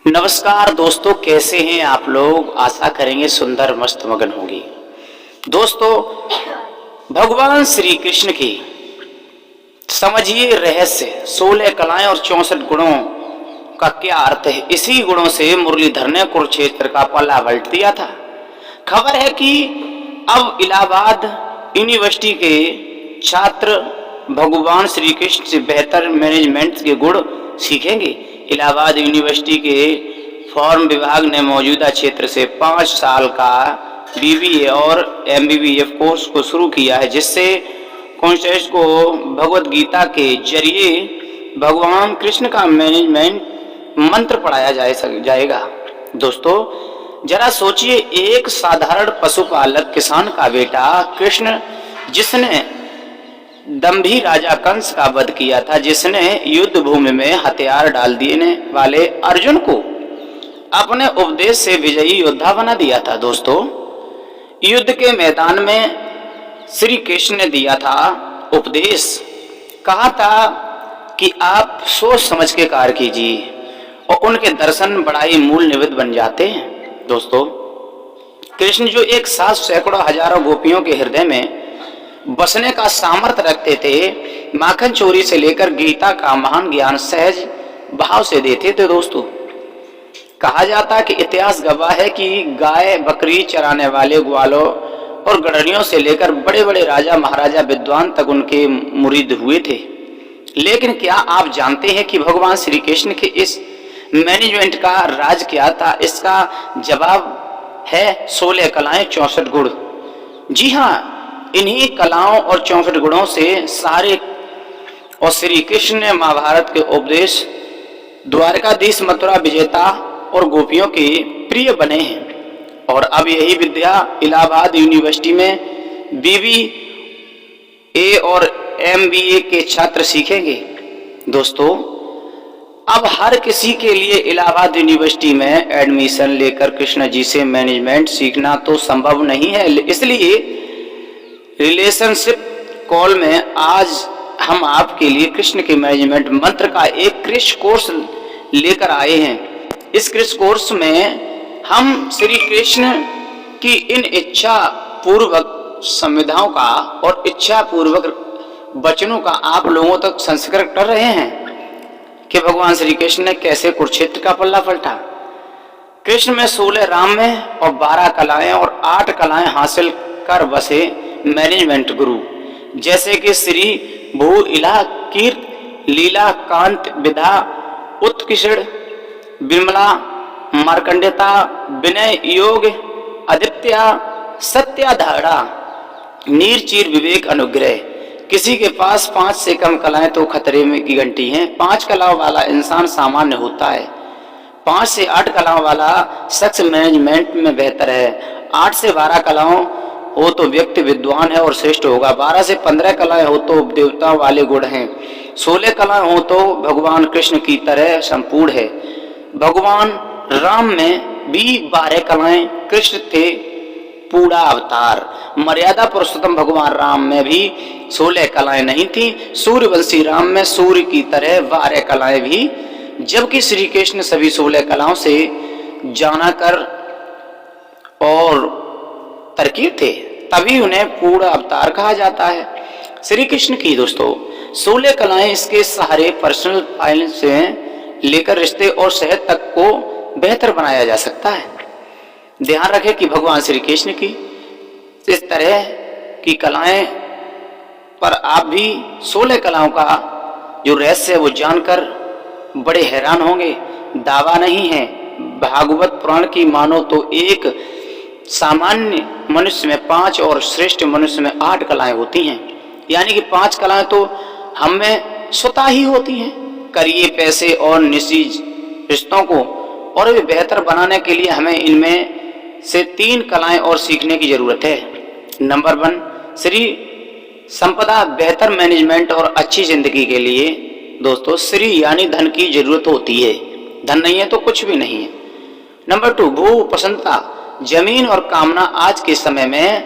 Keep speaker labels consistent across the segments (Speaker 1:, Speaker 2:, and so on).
Speaker 1: नमस्कार दोस्तों, कैसे हैं आप लोग। आशा करेंगे सुंदर मस्त मगन होगी। दोस्तों, भगवान श्री कृष्ण की समझिए रहस्य 16 कलाएं और 64 गुणों का क्या अर्थ है। इसी गुणों से मुरलीधर ने कुरुक्षेत्र का पल्ला पलट दिया था। खबर है कि अब इलाहाबाद यूनिवर्सिटी के छात्र भगवान श्री कृष्ण से बेहतर मैनेजमेंट के गुण सीखेंगे। इलाहाबाद यूनिवर्सिटी के फॉर्म विभाग ने मौजूदा क्षेत्र से 5 साल का बीबीए और एमबीबीएस कोर्स को शुरू किया है, जिससे कॉन्सेप्ट को भगवत गीता के जरिए भगवान कृष्ण का मैनेजमेंट मंत्र पढ़ाया जाएगा। दोस्तों, जरा सोचिए, एक साधारण पशुपालक किसान का बेटा कृष्ण, जिसने दंभी राजा कंस का वध किया था, जिसने युद्ध भूमि में हथियार डाल देने वाले अर्जुन को अपने उपदेश से विजयी योद्धा बना दिया था। दोस्तों, युद्ध के मैदान में श्री कृष्ण ने दिया था उपदेश। कहा था कि आप सोच समझ के कार्य कीजिए, और उनके दर्शन बड़ा ही मूल निवेद बन जाते हैं। दोस्तों, कृष्ण जो एक साथ सैकड़ों हजारों गोपियों के हृदय में बसने का सामर्थ्य रखते थे, माखन चोरी से लेकर गीता का महान ज्ञान सहज भाव से देते थे। दोस्तों, कहा जाता है कि इतिहास गवाह है कि गाय बकरी चराने वाले ग्वालों और गडरियों से लेकर बड़े बड़े राजा महाराजा विद्वान तक उनके मुरीद हुए थे। लेकिन क्या आप जानते हैं कि भगवान श्री कृष्ण के इस मैनेजमेंट का राज क्या था? इसका जवाब है 16 कलाएं 64 गुण। जी हाँ, इन्हीं कलाओं और 64 गुणों से सारे और श्री कृष्ण ने महाभारत के उपदेश द्वारकाधीश, मथुरा विजेता और गोपियों के प्रिय बने हैं। और अब यही विद्या इलाहाबाद यूनिवर्सिटी में बीबीए और एमबीए के छात्र सीखेंगे। दोस्तों, अब हर किसी के लिए इलाहाबाद यूनिवर्सिटी में एडमिशन लेकर कृष्ण जी से मैनेजमेंट सीखना तो संभव नहीं है। इसलिए रिलेशनशिप कॉल में आज हम आपके लिए कृष्ण के मैनेजमेंट मंत्र का एक क्रैश कोर्स लेकर आए हैं। इस क्रैश कोर्स में हम श्री कृष्ण की इन इच्छा पूर्वक संविधाओं का और इच्छा पूर्वक वचनों का आप लोगों तक संस्कार कर रहे हैं कि भगवान श्री कृष्ण ने कैसे कुरुक्षेत्र का पल्ला पलटा। कृष्ण में 16, राम में और 12 कलाएं और 8 कलाएं हासिल कर बसे मैनेजमेंट गुरु, जैसे कि श्री भू इला कीर्त लीला कांत विधा उत्कृष्ण विमला मार्कंडेता विनय योग आदित्य सत्याधारा नीरचीर विवेक अनुग्रह। किसी के पास 5 से कम कलाएं तो खतरे में की घंटी हैं। 5 कलाओं वाला इंसान सामान्य होता है। 5 से 8 कलाओं वाला शख्स मैनेजमेंट में बेहतर है। 8 से 12 कलाओं हो तो व्यक्ति विद्वान है और श्रेष्ठ होगा। 12 से 15 कलाएं हो तो देवता वाले गुण हैं। 16 कलाएं हो तो भगवान कृष्ण की तरह संपूर्ण है। भगवान राम में भी 12 कलाएं, कृष्ण थे पूरा अवतार। मर्यादा पुरुषोत्तम भगवान राम में भी 16 कलाएं नहीं थी। सूर्यवंशी राम में सूर्य की तरह 12 कलाएं भी, जबकि श्री कृष्ण सभी 16 कलाओं से जाना कर और तरकीब थे, तभी उन्हें पूर्ण अवतार कहा जाता है। श्री कृष्ण की दोस्तों 16 कलाएं, इसके सहारे पर्सनल फाइनेंस से लेकर रिश्ते और सेहत तक को बेहतर बनाया जा सकता है। ध्यान रखें कि भगवान श्री कृष्ण की इस तरह की कलाएं पर आप भी 16 कलाओं का जो रहस्य है वो जानकर बड़े हैरान होंगे। दावा नहीं है, भागवत पुराण की मानो तो एक सामान्य मनुष्य में 5 और श्रेष्ठ मनुष्य में 8 कलाएं होती हैं। यानी कि 5 कलाएं तो हम में स्वतः ही होती हैं। करिए पैसे और निजी रिश्तों को और भी बेहतर बनाने के लिए हमें इनमें से 3 कलाएं और सीखने की जरूरत है। नंबर 1, श्री संपदा, बेहतर मैनेजमेंट और अच्छी जिंदगी के लिए दोस्तों श्री यानी धन की जरूरत होती है। धन नहीं है तो कुछ भी नहीं है। नंबर 2, भू प्रसन्नता, जमीन और कामना आज के समय में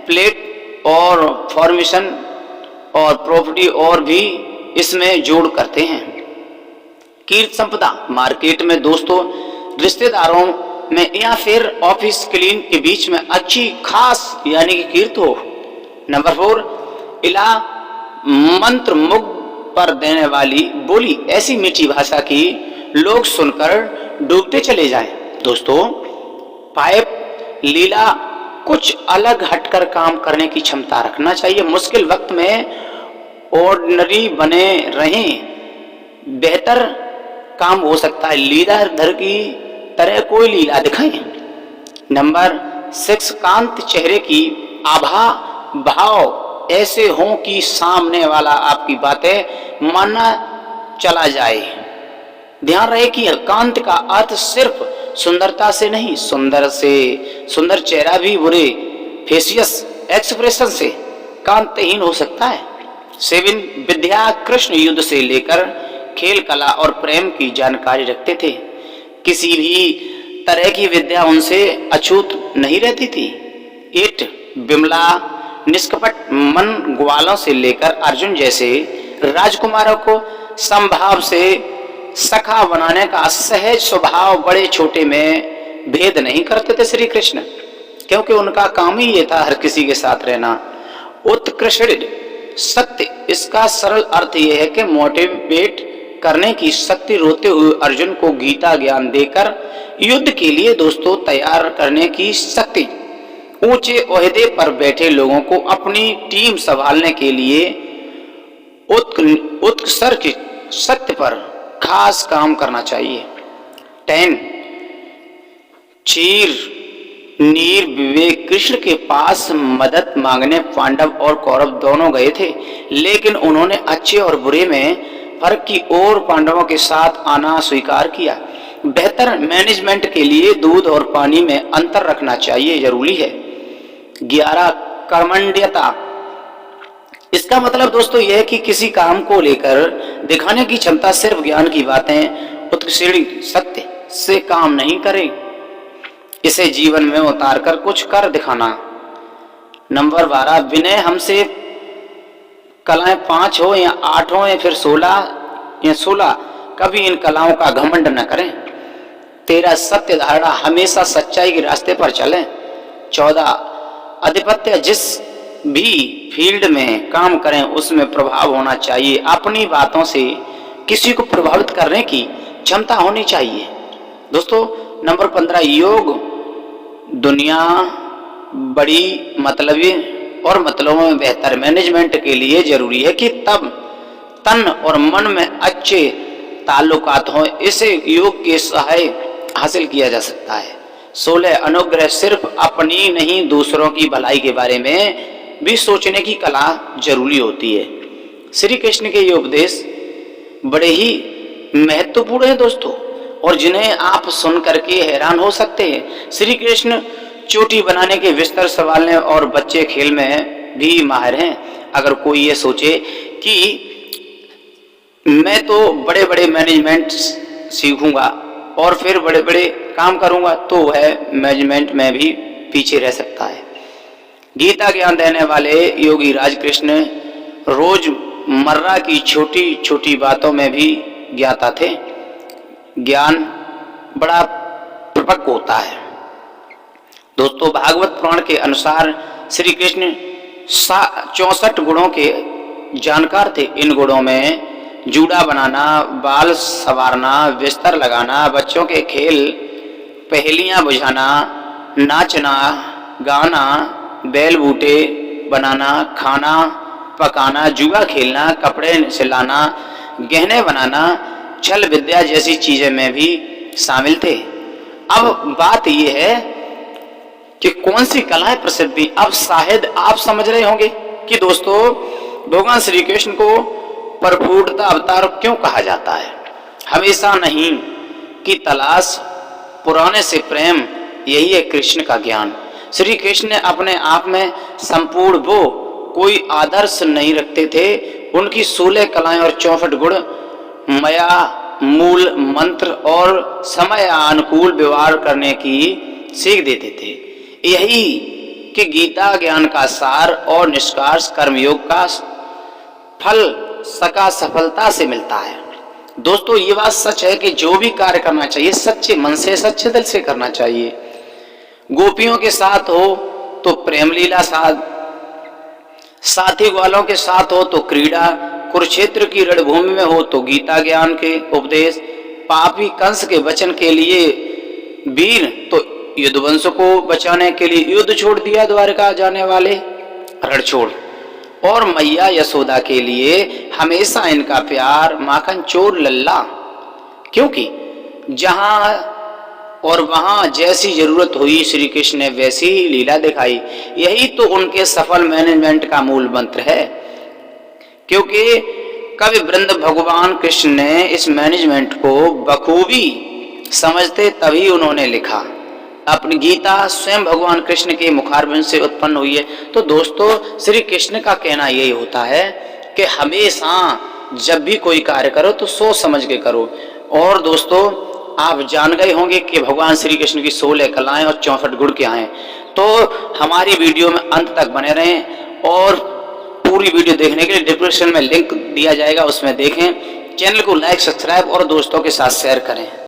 Speaker 1: प्लेट और फॉर्मेशन और प्रॉपर्टी और भी इसमें जोड़ करते हैं। कीर्ति संपदा, मार्केट में दोस्तों रिश्तेदारों में या फिर ऑफिस क्लीन के बीच में अच्छी खास यानी कि कीर्त हो। नंबर 4, इला मंत्र मुग्ध पर देने वाली बोली, ऐसी मीठी भाषा की लोग सुनकर डूबते चले जाएं। दोस्तों, पाइप लीला कुछ अलग हटकर काम करने की क्षमता रखना चाहिए। मुश्किल वक्त में ऑर्डिनरी बने रहें, बेहतर काम हो सकता है। लीलाधर की तरह कोई लीला दिखाएं। नंबर 6, कांत चेहरे की आभा भाव ऐसे हों कि सामने वाला आपकी बातें मानना चला जाए। ध्यान रहे कि कांत का अर्थ सिर्फ सुंदरता से नहीं, सुंदर चेहरा भी बुरे फेसियस एक्सप्रेशन से कांतहीन हो सकता है। 7, विद्या कृष्ण युद्ध से लेकर खेल कला और प्रेम की जानकारी रखते थे। किसी भी तरह की विद्या उनसे अछूत नहीं रहती थी। 8, विमला निष्कपट मन ग्वालों से लेकर अर्जुन जैसे राजकुमारों को संभाव से सखा बनाने का सहज स्वभाव, बड़े छोटे में भेद नहीं करते थे श्री कृष्ण, क्योंकि उनका काम ही ये था हर किसी के साथ रहना। उत्कृष्ट सत्य, इसका सरल अर्थ यह है कि मोटिवेट करने की शक्ति, रोते हुए अर्जुन को गीता ज्ञान देकर युद्ध के लिए दोस्तों तैयार करने की शक्ति, ऊंचे ओहदे पर बैठे लोगों को अपनी टीम संभालने के लिए उत्कर्ष सत्य पर खास काम करना चाहिए। 10, चीर नीर विवेक, कृष्ण के पास मदद मांगने पांडव और कौरव दोनों गए थे, लेकिन उन्होंने अच्छे और बुरे में फर्क की और पांडवों के साथ आना स्वीकार किया। बेहतर मैनेजमेंट के लिए दूध और पानी में अंतर रखना चाहिए, जरूरी है। 11, कर्मण्यता, इसका मतलब दोस्तों यह है कि किसी काम को लेकर दिखाने की क्षमता, सिर्फ ज्ञान की बातें उत्कृष्ट सत्य से काम नहीं करें, इसे जीवन में उतारकर कुछ कर दिखाना। नंबर 12, विनय, हमसे कलाएं 5 हो या 8 हो या फिर 16, कभी इन कलाओं का घमंड न करें। 13, सत्य धारणा, हमेशा सच्चाई के रास्ते पर चलें। 14, आधिपत्य, जिस भी फील्ड में काम करें उसमें प्रभाव होना चाहिए, अपनी बातों से किसी को प्रभावित करने की क्षमता होनी चाहिए। दोस्तों, नंबर 15, योग दुनिया बड़ी मतलबी और मतलबों में बेहतर मैनेजमेंट के लिए जरूरी है कि तब तन और मन में अच्छे ताल्लुकात हों, इसे योग के सहाय हासिल किया जा सकता है। 16, अनुग्रह, सिर्फ अपनी नहीं दूसरों की भलाई के बारे में भी सोचने की कला जरूरी होती है। श्री कृष्ण के ये उपदेश बड़े ही महत्वपूर्ण है दोस्तों, और जिन्हें आप सुन करके हैरान हो सकते हैं। श्री कृष्ण चोटी बनाने के बिस्तर संभालने और बच्चे खेल में भी माहिर हैं। अगर कोई ये सोचे कि मैं तो बड़े बड़े मैनेजमेंट सीखूंगा और फिर बड़े बड़े काम करूंगा, तो वह मैनेजमेंट में भी पीछे रह सकता है। गीता ज्ञान देने वाले योगी राज कृष्ण रोज मर्रा की छोटी छोटी बातों में भी ज्ञाता थे। ज्ञान बड़ा परिपक्व होता है। दोस्तों, भागवत पुराण के अनुसार श्री कृष्ण 64 गुणों के जानकार थे। इन गुणों में जूड़ा बनाना, बाल संवारना, बिस्तर लगाना, बच्चों के खेल, पहेलियां बुझाना, नाचना, गाना, बैल बूटे बनाना, खाना पकाना, जुआ खेलना, कपड़े सिलाना, गहने बनाना, छल विद्या जैसी चीजें में भी शामिल थे। अब बात यह है कि कौन सी कलाएं प्रसिद्ध थी। अब शायद आप समझ रहे होंगे कि दोस्तों, भगवान श्री कृष्ण को प्रपूर्णता अवतार क्यों कहा जाता है। हमेशा नहीं की तलाश, पुराने से प्रेम, यही है कृष्ण का ज्ञान। श्री कृष्ण ने अपने आप में संपूर्ण वो कोई आदर्श नहीं रखते थे। उनकी 16 कलाएं और 64 गुण माया, मूल मंत्र और समय अनुकूल व्यवहार करने की सीख देते थे। यही कि गीता ज्ञान का सार और निष्कर्ष कर्मयोग का फल सका सफलता से मिलता है। दोस्तों ये बात सच है कि जो भी कार्य करना चाहिए सच्चे मन से, सच्चे दिल से करना चाहिए। गोपियों के साथ हो तो प्रेम लीला साध, साथी वालों के साथ हो तो क्रीड़ा, कुरुक्षेत्र की रणभूमि में हो तो गीता ज्ञान के उपदेश, पापी कंस के वचन के लिए वीर तो युद्धवंश को बचाने के लिए युद्ध छोड़ दिया, द्वारका जाने वाले रण छोड़, और मैया यशोदा के लिए हमेशा इनका प्यार, माखन चोर लल्ला। क्योंकि जहां और वहां जैसी जरूरत हुई श्री कृष्ण ने वैसी ही लीला दिखाई। यही तो उनके सफल मैनेजमेंट का मूल मंत्र है। क्योंकि कवि वृंद भगवान कृष्ण ने इस मैनेजमेंट को बखूबी समझते तभी उन्होंने लिखा। अपनी गीता स्वयं भगवान कृष्ण के मुखारबिंद से उत्पन्न हुई है। तो दोस्तों श्री कृष्ण का कहना यही होता है कि हमेशा जब भी कोई कार्य करो तो सोच समझ के करो। और दोस्तों आप जान गए होंगे कि भगवान श्री कृष्ण की 16 कलाएं और 64 गुण क्या हैं। तो हमारी वीडियो में अंत तक बने रहें और पूरी वीडियो देखने के लिए डिस्क्रिप्शन में लिंक दिया जाएगा, उसमें देखें। चैनल को लाइक, सब्सक्राइब और दोस्तों के साथ शेयर करें।